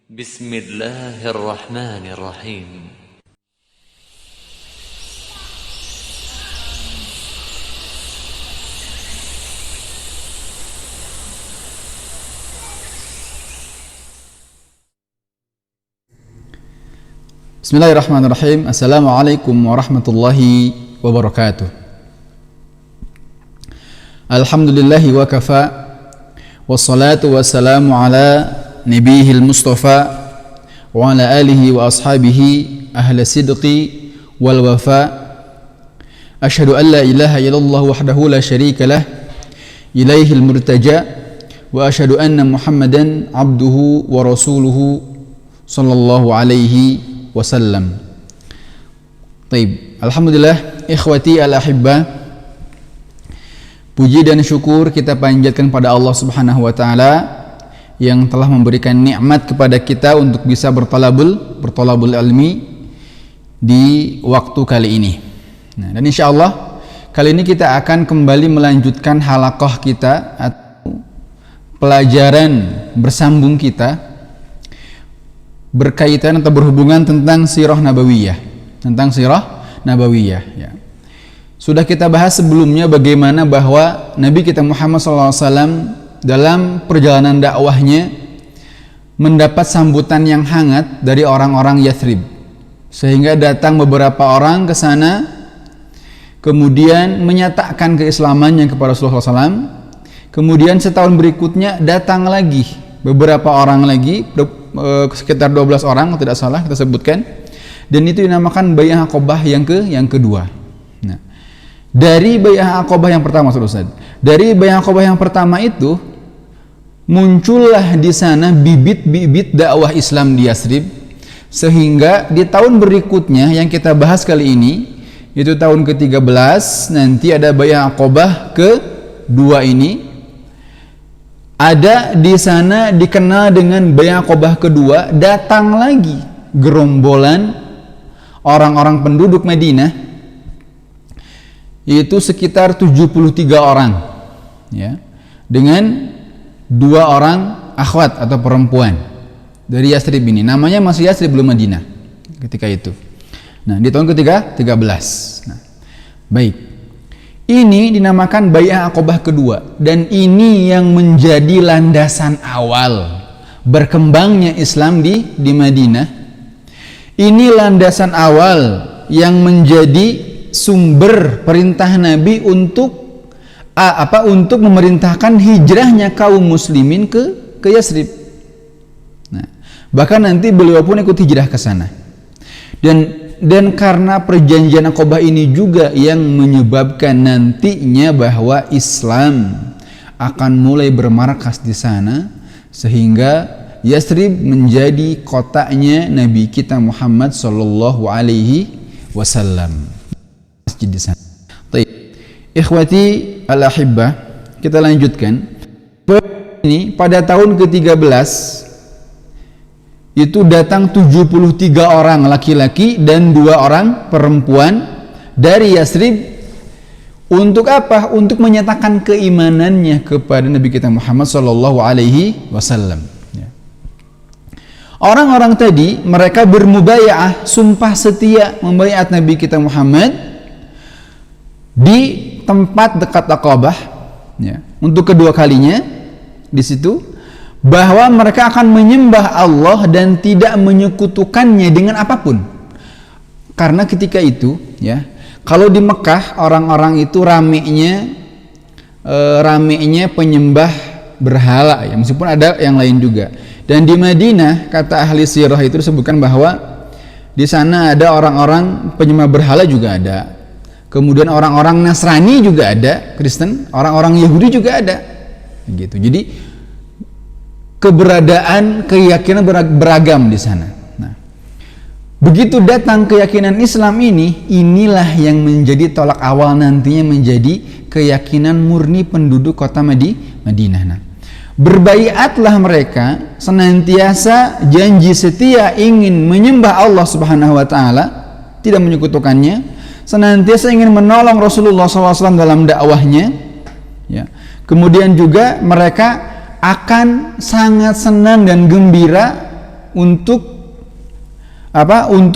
بسم الله الرحمن الرحيم. Bismillahirrahmanirrahim. Assalamualaikum warahmatullahi wabarakatuh. Alhamdulillahi wa kafa, wassalatu wassalamu ala nabiyil mustafa wa ala alihi wa ashabihi ahla sidqi wal wafa. Ashhadu an la ilaha illallah wahdahu la syarika lah, ilaihil murtaja, wa ashhadu anna Muhammadan abduhu wa rasuluhu sallallahu alaihi wasallam. Taib. Alhamdulillah, ikhwati al-ahibba, puji dan syukur kita panjatkan pada Allah Subhanahu wa taala yang telah memberikan nikmat kepada kita untuk bisa bertolabul ilmi di waktu kali ini. Nah, dan insyaallah kali ini kita akan kembali melanjutkan halaqah kita atau pelajaran bersambung kita berkaitan atau berhubungan tentang sirah nabawiyah, ya. Sudah kita bahas sebelumnya bagaimana bahwa Nabi kita Muhammad SAW dalam perjalanan dakwahnya mendapat sambutan yang hangat dari orang-orang Yathrib, sehingga datang beberapa orang ke sana kemudian menyatakan keislamannya kepada Rasulullah SAW. Kemudian setahun berikutnya datang lagi beberapa orang lagi, sekitar 12 orang tidak salah kita sebutkan, dan itu dinamakan Bai'ah Aqabah yang kedua. Nah, dari Bai'ah Aqabah yang pertama, dari Bai'ah Aqabah yang pertama itu muncullah di sana bibit-bibit dakwah Islam di Yathrib, sehingga di tahun berikutnya yang kita bahas kali ini, itu tahun ke-13, nanti ada Bai'ah Aqabah kedua ini. Ada di sana dikenal dengan Bai'ah Aqabah kedua, datang lagi gerombolan orang-orang penduduk Madinah, yaitu sekitar 73 orang, ya, dengan 2 orang akhwat atau perempuan dari Yathrib ini. Namanya masih Yathrib, belum Madinah ketika itu. Nah, di tahun ke-13. Nah, baik. Ini dinamakan Bai'ah Aqabah kedua, dan ini yang menjadi landasan awal berkembangnya Islam di Madinah. Ini landasan awal yang menjadi sumber perintah Nabi untuk memerintahkan hijrahnya kaum muslimin ke Yathrib. Nah, bahkan nanti beliau pun ikut hijrah ke sana. Dan karena perjanjian Aqabah ini juga yang menyebabkan nantinya bahwa Islam akan mulai bermarkas di sana, sehingga Yathrib menjadi kotanya Nabi kita Muhammad sallallahu alaihi wasallam. Masjid di sana. Baik. Ikhwati al-ahibbah, kita lanjutkan. Ini pada tahun ke-13 itu datang 73 orang laki-laki dan 2 orang perempuan dari Yathrib. Untuk apa? Untuk menyatakan keimanannya kepada Nabi kita Muhammad sallallahu alaihi wasallam. Orang-orang tadi mereka bermubayaah, sumpah setia membaiat Nabi kita Muhammad di tempat dekat Aqabah, ya, untuk kedua kalinya di situ, bahwa mereka akan menyembah Allah dan tidak menyekutukannya dengan apapun. Karena ketika itu, ya, kalau di Mekah orang-orang itu ramenya penyembah berhala, ya, meskipun ada yang lain juga. Dan di Madinah, kata ahli sirah itu disebutkan bahwa di sana ada orang-orang penyembah berhala juga ada. Kemudian orang-orang Nasrani juga ada, Kristen, orang-orang Yahudi juga ada. Gitu. Jadi keberadaan keyakinan beragam di sana. Nah, begitu datang keyakinan Islam ini, inilah yang menjadi tolak awal nantinya menjadi keyakinan murni penduduk kota Madinah. Nah, berbaiatlah mereka senantiasa janji setia ingin menyembah Allah Subhanahu wa taala, tidak menyekutukannya, senantiasa ingin menolong Rasulullah SAW dalam dakwahnya, ya. Kemudian juga mereka akan sangat senang dan gembira untuk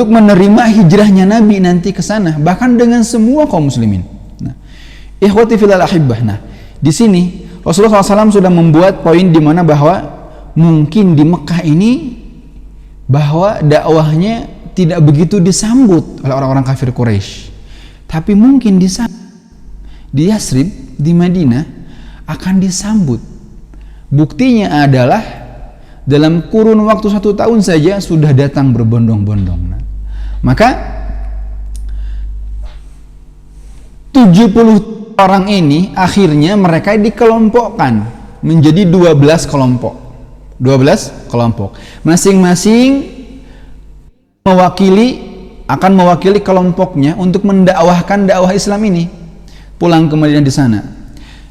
menerima hijrahnya Nabi nanti ke sana, bahkan dengan semua kaum muslimin. Nah, ikhwati fillah ahibbah. Nah, di sini Rasulullah SAW sudah membuat poin di mana bahwa mungkin di Mekah ini bahwa dakwahnya tidak begitu disambut oleh orang-orang kafir Quraisy, tapi mungkin di sana, di Yasrib, di Madinah akan disambut. Buktinya adalah dalam kurun waktu 1 tahun saja sudah datang berbondong-bondong. Nah, maka 70 orang ini akhirnya mereka dikelompokkan menjadi 12 kelompok. 12 kelompok. Masing-masing akan mewakili kelompoknya untuk mendakwahkan dakwah Islam ini pulang ke Madinah di sana.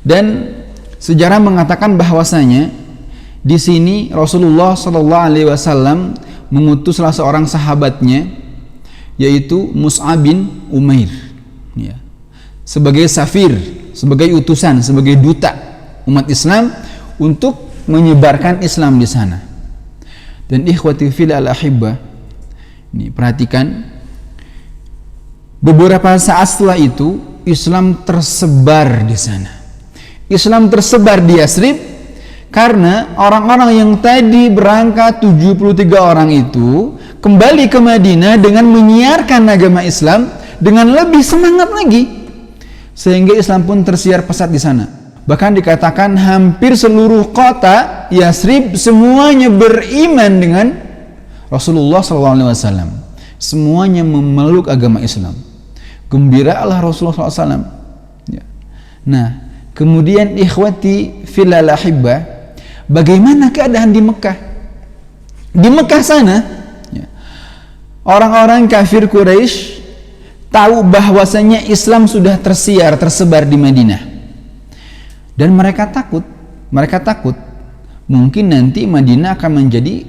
Dan sejarah mengatakan bahwasanya di sini Rasulullah Shallallahu Alaihi Wasallam mengutus salah seorang sahabatnya, yaitu Mus'ab bin Umair, ya, sebagai safir, sebagai utusan, sebagai duta umat Islam untuk menyebarkan Islam di sana. Dan ikhwati fillah al-ahibbah, ini perhatikan, beberapa saat setelah itu Islam tersebar di sana. Islam tersebar di Yasrib karena orang-orang yang tadi berangkat 73 orang itu kembali ke Madinah dengan menyiarkan agama Islam dengan lebih semangat lagi, sehingga Islam pun tersiar pesat di sana. Bahkan dikatakan hampir seluruh kota Yasrib semuanya beriman dengan Rasulullah SAW. Semuanya memeluk agama Islam. Gembiralah Rasulullah SAW. Ya. Nah, kemudian ikhwati fillah ahibbah, bagaimana keadaan di Mekah? Di Mekah sana, ya, orang-orang kafir Quraisy tahu bahwasanya Islam sudah tersebar di Madinah, dan mereka takut mungkin nanti Madinah akan menjadi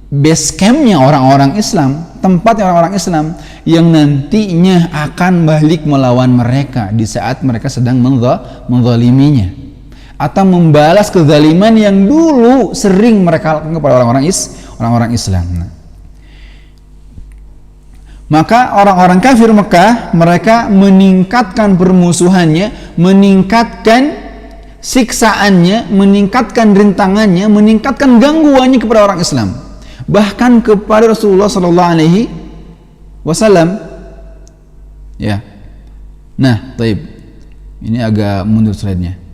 base campnya orang-orang Islam, tempatnya orang-orang Islam yang nantinya akan balik melawan mereka di saat mereka sedang menzaliminya atau membalas kezaliman yang dulu sering mereka lakukan kepada orang-orang Islam. Nah, maka orang-orang kafir Mekah mereka meningkatkan permusuhannya, meningkatkan siksaannya, meningkatkan rintangannya, meningkatkan gangguannya kepada orang Islam, bahkan kepada Rasulullah Sallallahu Alaihi Wasallam. Ya, nah, taib. Ini agak mundur slide-nya.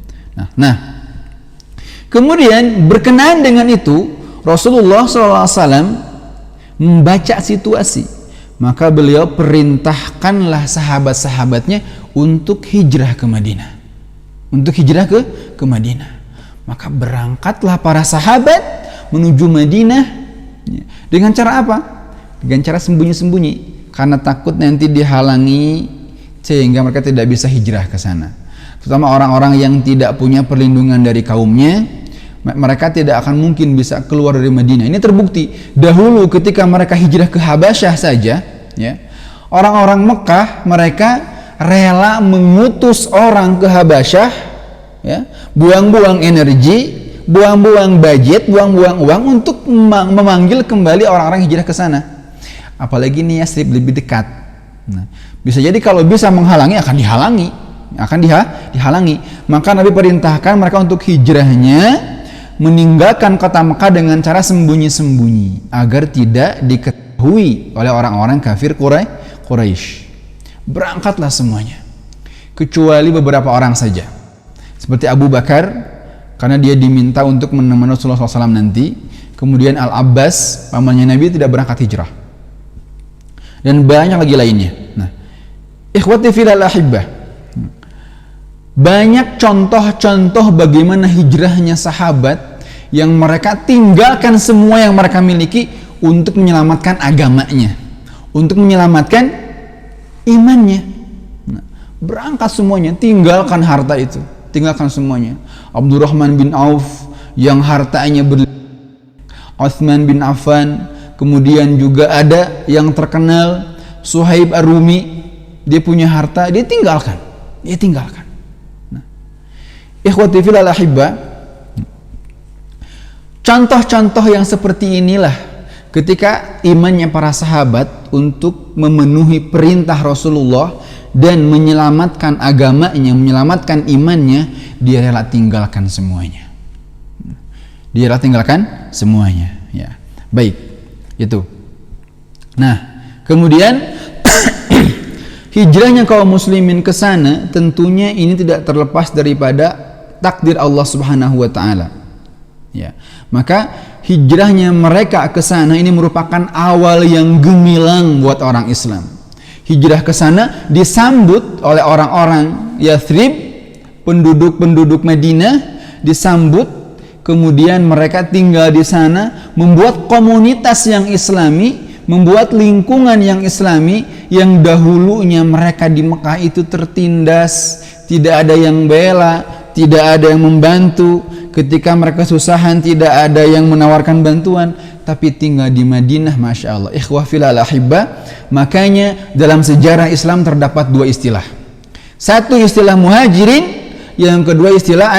Nah, kemudian berkenaan dengan itu Rasulullah SAW membaca situasi, maka beliau perintahkanlah sahabat-sahabatnya untuk hijrah ke Madinah, ke Madinah. Maka berangkatlah para sahabat menuju Madinah, dengan cara apa? Dengan cara sembunyi-sembunyi, karena takut nanti dihalangi sehingga mereka tidak bisa hijrah ke sana. Terutama orang-orang yang tidak punya perlindungan dari kaumnya, mereka tidak akan mungkin bisa keluar dari Madinah. Ini terbukti dahulu ketika mereka hijrah ke Habasyah saja, ya, orang-orang Mekah mereka rela mengutus orang ke Habasyah, ya, buang-buang energi, buang-buang budget, buang-buang uang untuk memanggil kembali orang-orang hijrah ke sana. Apalagi ini Yasrib lebih dekat. Nah, bisa jadi kalau bisa menghalangi akan dihalangi. Maka Nabi perintahkan mereka untuk hijrahnya meninggalkan kota Mekah dengan cara sembunyi-sembunyi agar tidak diketahui oleh orang-orang kafir Quraisy. Berangkatlah semuanya kecuali beberapa orang saja, seperti Abu Bakar karena dia diminta untuk menemani Rasulullah SAW nanti. Kemudian Al-Abbas pamannya Nabi tidak berangkat hijrah, dan banyak lagi lainnya. Nah, ikhwati fillah ahibbah, banyak contoh-contoh bagaimana hijrahnya sahabat yang mereka tinggalkan semua yang mereka miliki untuk menyelamatkan agamanya, untuk menyelamatkan imannya. Nah, berangkat semuanya, tinggalkan harta itu, tinggalkan semuanya. Abdurrahman bin Auf yang hartanya Utsman bin Affan, kemudian juga ada yang terkenal Suhaib Ar-Rumi, dia punya harta, dia tinggalkan. Ikhwati fillah ahibbah, contoh-contoh yang seperti inilah ketika imannya para sahabat untuk memenuhi perintah Rasulullah dan menyelamatkan agamanya, menyelamatkan imannya, dia rela tinggalkan semuanya. Dia rela tinggalkan semuanya. Ya, baik, itu. Nah, kemudian hijrahnya kaum muslimin ke sana tentunya ini tidak terlepas daripada takdir Allah Subhanahu wa taala. Ya. Maka hijrahnya mereka ke sana ini merupakan awal yang gemilang buat orang Islam. Hijrah ke sana disambut oleh orang-orang Yathrib, penduduk-penduduk Madinah, disambut, kemudian mereka tinggal di sana, membuat komunitas yang Islami, membuat lingkungan yang Islami yang dahulunya mereka di Mekah itu tertindas, tidak ada yang bela, tidak ada yang membantu. Ketika mereka kesusahan tidak ada yang menawarkan bantuan, tapi tinggal di Madinah, Masya Allah. Ikhwah fillah al-ahibba, makanya dalam sejarah Islam terdapat dua istilah. Satu istilah muhajirin, yang kedua istilah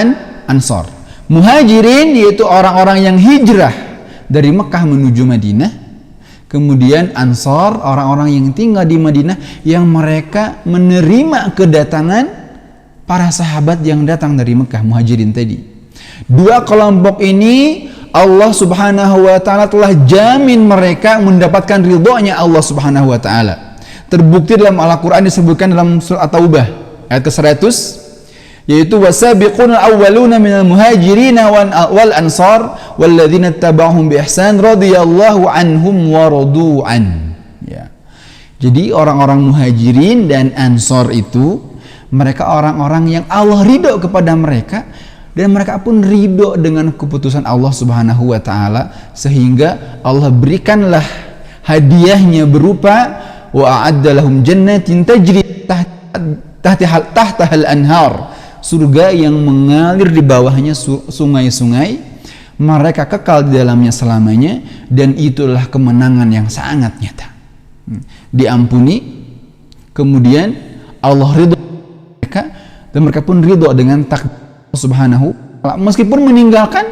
ansor. Muhajirin yaitu orang-orang yang hijrah dari Mekah menuju Madinah. Kemudian ansor, orang-orang yang tinggal di Madinah yang mereka menerima kedatangan para sahabat yang datang dari Mekah, muhajirin tadi. Dua kelompok ini Allah Subhanahu wa taala telah jamin mereka mendapatkan ridhonya Allah Subhanahu wa taala. Terbukti dalam Al-Qur'an disebutkan dalam surah At-Taubah ayat ke-100, yaitu wasabiqunal awwaluna minal muhajirin wal ansar walladzina tabauhum bi ihsan radhiyallahu anhum wa radu an. Ya. Jadi orang-orang muhajirin dan ansar itu mereka orang-orang yang Allah ridho kepada mereka dan mereka pun ridho dengan keputusan Allah Subhanahu wa taala, sehingga Allah berikanlah hadiahnya berupa wa a'adda lahum jannatin tajri tahtahal anhar, surga yang mengalir di bawahnya sungai-sungai, mereka kekal di dalamnya selamanya, dan itulah kemenangan yang sangat nyata. Diampuni, kemudian Allah ridho mereka dan mereka pun ridho dengan takdir Subhanahu wa ta'ala, meskipun meninggalkan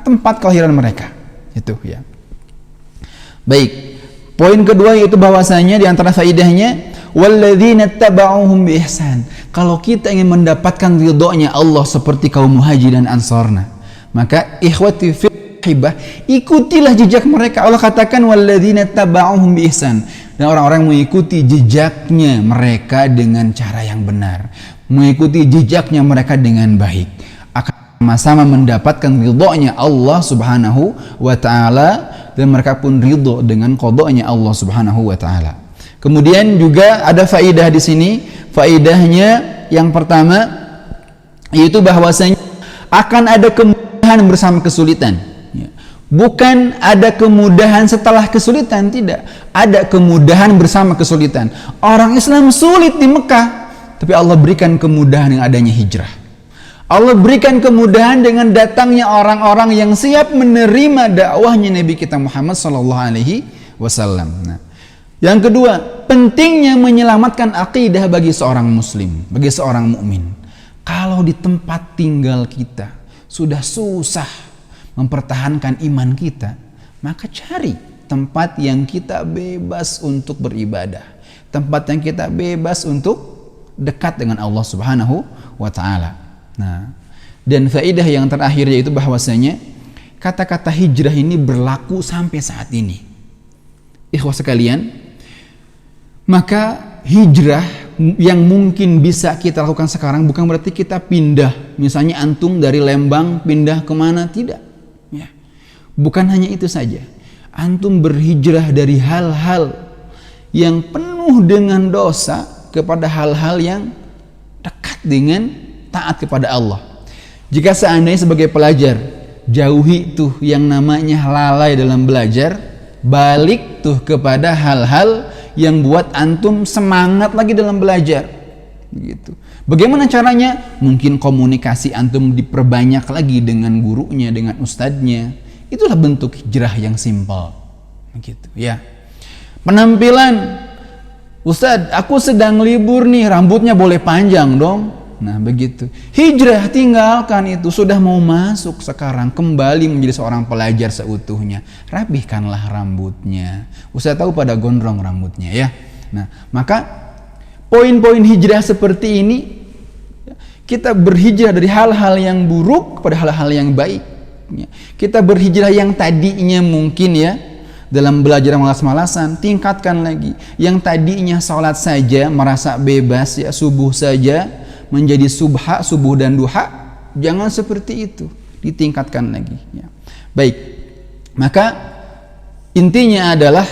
tempat kelahiran mereka. Itu ya. Baik. Poin kedua yaitu bahwasanya di antara faedahnya walladzina tabauhum bi ihsan. Kalau kita ingin mendapatkan ridhonya Allah seperti kaum muhajir dan ansarna, maka ikhwati fillah, ikutilah jejak mereka. Allah katakan walladzina tabauhum bi ihsan, dan orang-orang mengikuti jejaknya mereka dengan cara yang benar, mengikuti jejaknya mereka dengan baik, akan sama-sama mendapatkan ridhonya Allah Subhanahu wa taala, dan mereka pun ridho dengan qadanya Allah Subhanahu wa taala. Kemudian juga ada faidah di sini. Faidahnya yang pertama yaitu bahwasanya akan ada kemudahan bersama kesulitan. Bukan ada kemudahan setelah kesulitan, tidak. Ada kemudahan bersama kesulitan. Orang Islam sulit di Mekah, tapi Allah berikan kemudahan yang adanya hijrah. Allah berikan kemudahan dengan datangnya orang-orang yang siap menerima dakwahnya Nabi kita Muhammad sallallahu alaihi wasallam. Nah, yang kedua, pentingnya menyelamatkan akidah bagi seorang muslim, bagi seorang mukmin. Kalau di tempat tinggal kita sudah susah mempertahankan iman kita, maka cari tempat yang kita bebas untuk beribadah, tempat yang kita bebas untuk dekat dengan Allah Subhanahu wa taala. Nah, dan faedah yang terakhir yaitu bahwasanya kata-kata hijrah ini berlaku sampai saat ini. Ikhwah sekalian, maka hijrah yang mungkin bisa kita lakukan sekarang bukan berarti kita pindah, misalnya antum dari Lembang pindah kemana, tidak. Ya. Bukan hanya itu saja. Antum berhijrah dari hal-hal yang penuh dengan dosa kepada hal-hal yang dekat dengan taat kepada Allah. Jika seandainya sebagai pelajar jauhi tuh yang namanya lalai dalam belajar, balik tuh kepada hal-hal yang buat antum semangat lagi dalam belajar. Gitu. Bagaimana caranya? Mungkin komunikasi antum diperbanyak lagi dengan gurunya, dengan ustadznya. Itulah bentuk hijrah yang simpel. Gitu ya. Penampilan, Ustadz, aku sedang libur nih, rambutnya boleh panjang dong. Nah begitu. Hijrah, tinggalkan itu. Sudah mau masuk sekarang, kembali menjadi seorang pelajar seutuhnya. Rapihkanlah rambutnya. Ustaz tahu pada gondrong rambutnya ya. Nah maka poin-poin hijrah seperti ini, kita berhijrah dari hal-hal yang buruk kepada hal-hal yang baik. Kita berhijrah yang tadinya mungkin ya dalam belajar malas-malasan, tingkatkan lagi. Yang tadinya sholat saja merasa bebas ya, subuh saja menjadi subha, subuh dan duha, jangan seperti itu, ditingkatkan lagi ya. Baik, maka intinya adalah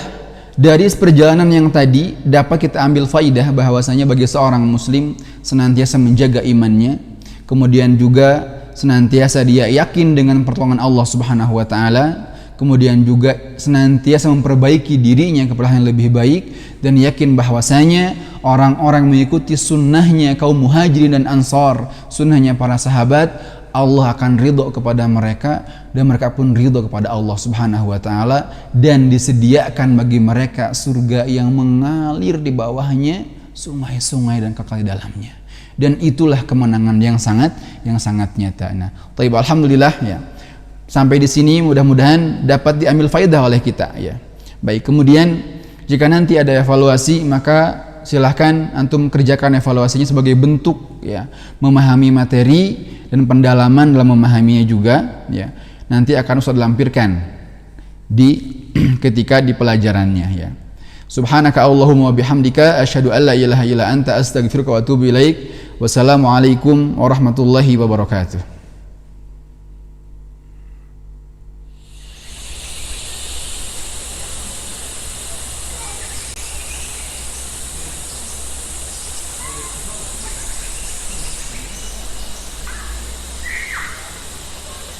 dari perjalanan yang tadi dapat kita ambil faidah bahwasanya bagi seorang muslim senantiasa menjaga imannya, kemudian juga senantiasa dia yakin dengan pertolongan Allah Subhanahu wa taala, kemudian juga senantiasa memperbaiki dirinya kepada hal yang lebih baik, dan yakin bahwasanya orang-orang mengikuti sunnahnya kaum muhajirin dan ansar, sunnahnya para sahabat, Allah akan ridho kepada mereka dan mereka pun ridho kepada Allah Subhanahu wa taala, dan disediakan bagi mereka surga yang mengalir di bawahnya sungai-sungai dan kekal di dalamnya. Dan itulah kemenangan yang sangat nyata. Nah, taib, alhamdulillah ya. Sampai di sini mudah-mudahan dapat diambil faedah oleh kita ya. Baik, kemudian jika nanti ada evaluasi maka silahkan antum kerjakan evaluasinya sebagai bentuk ya memahami materi dan pendalaman dalam memahaminya juga ya. Nanti akan Ustaz lampirkan di ketika di pelajarannya ya. Subhanaka Allahumma wa bihamdika asyhadu an la ilaha illa anta astaghfiruka wa atubu ilaik. Wassalamualaikum warahmatullahi wabarakatuh.